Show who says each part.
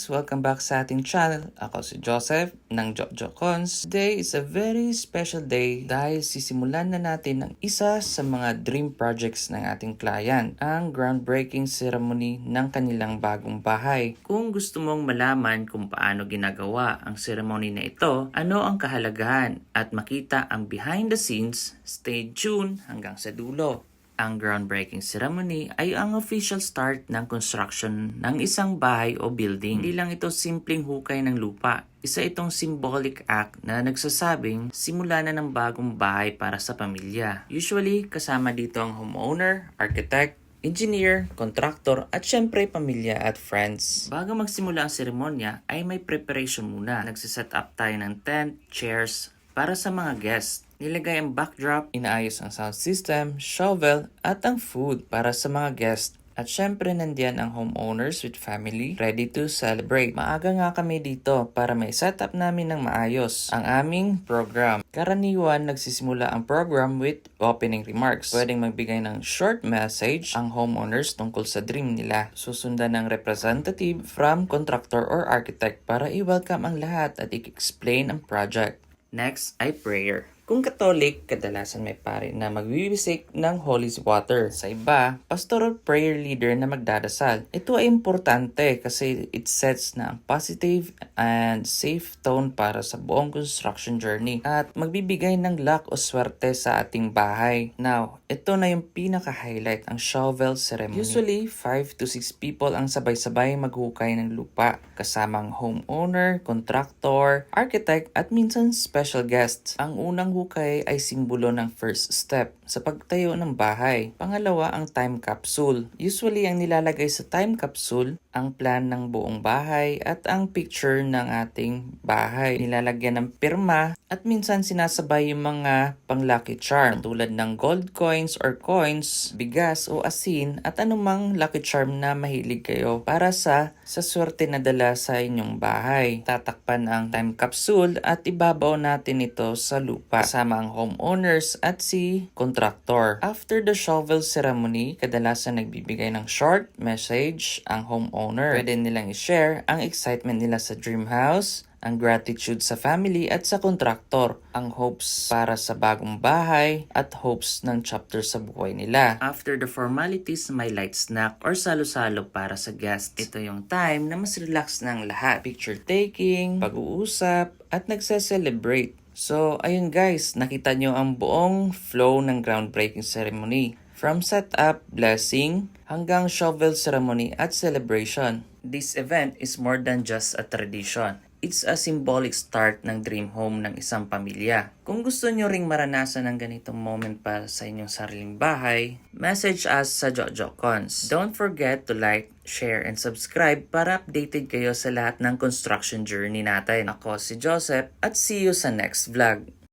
Speaker 1: guys! Welcome back sa ating channel. Ako si Joseph ng Jojo Cons. Today is a very special day dahil sisimulan na natin ang isa sa mga dream projects ng ating client, ang groundbreaking ceremony ng kanilang bagong bahay. Kung gusto mong malaman kung paano ginagawa ang ceremony na ito, ano ang kahalagahan at makita ang behind the scenes, stay tuned hanggang sa dulo. Ang groundbreaking ceremony ay ang official start ng construction ng isang bahay o building. Hindi lang ito simpleng hukay ng lupa. Isa itong symbolic act na nagsasabing simula na ng bagong bahay para sa pamilya. Usually, kasama dito ang homeowner, architect, engineer, contractor, at syempre pamilya at friends. Bago magsimula ang seremonya ay may preparation muna. Nagsiset up tayo ng tent, chairs, para sa mga guests. Nilagay ang backdrop, inaayos ang sound system, shovel, at ang food para sa mga guests. At syempre nandiyan ang homeowners with family ready to celebrate. Maaga nga kami dito para may setup namin ng maayos ang aming program. Karaniwan nagsisimula ang program with opening remarks. Pwedeng magbigay ng short message ang homeowners tungkol sa dream nila. Susundan ng representative from contractor or architect para i-welcome ang lahat at i-explain ang project. Next ay prayer. Kung Catholic, kadalasan may pare na magbibisik ng holy water. Sa iba, pastoral prayer leader na magdadasal. Ito ay importante kasi it sets na ang positive and safe tone para sa buong construction journey at magbibigay ng luck o swerte sa ating bahay. Now, ito na yung pinaka-highlight, ang shovel ceremony. Usually, 5 to 6 people ang sabay-sabay maghukay ng lupa, kasamang homeowner, contractor, architect, at minsan special guests. Ang unang hukay ay simbolo ng first step sa pagtayo ng bahay. Pangalawa, ang time capsule. Usually, ang nilalagay sa time capsule, ang plan ng buong bahay at ang picture ng ating bahay. Nilalagyan ng pirma at minsan sinasabay yung mga pang-lucky charm tulad ng gold coins or coins, bigas o asin at anumang lucky charm na mahilig kayo para sa swerte na dala sa inyong bahay. Tatakpan ang time capsule at ibabaw natin ito sa lupa kasama ang homeowners at si contractor. After the shovel ceremony, kadalasan nagbibigay ng short message ang homeowner. Pwede nilang i-share ang excitement nila sa dream house, ang gratitude sa family at sa contractor, ang hopes para sa bagong bahay at hopes ng chapter sa buhay nila. After the formalities, may light snack or salo-salo para sa guests. Ito yung time na mas relax ng lahat. Picture taking, pag-uusap, at nagse-celebrate. So, ayun guys, nakita nyo ang buong flow ng groundbreaking ceremony. From setup, blessing, hanggang shovel ceremony at celebration. This event is more than just a tradition. It's a symbolic start ng dream home ng isang pamilya. Kung gusto nyo ring maranasan ng ganitong moment para sa inyong sariling bahay, message us sa Jojo Cons. Don't forget to like, share, and subscribe para updated kayo sa lahat ng construction journey natin. Ako si Joseph at see you sa next vlog.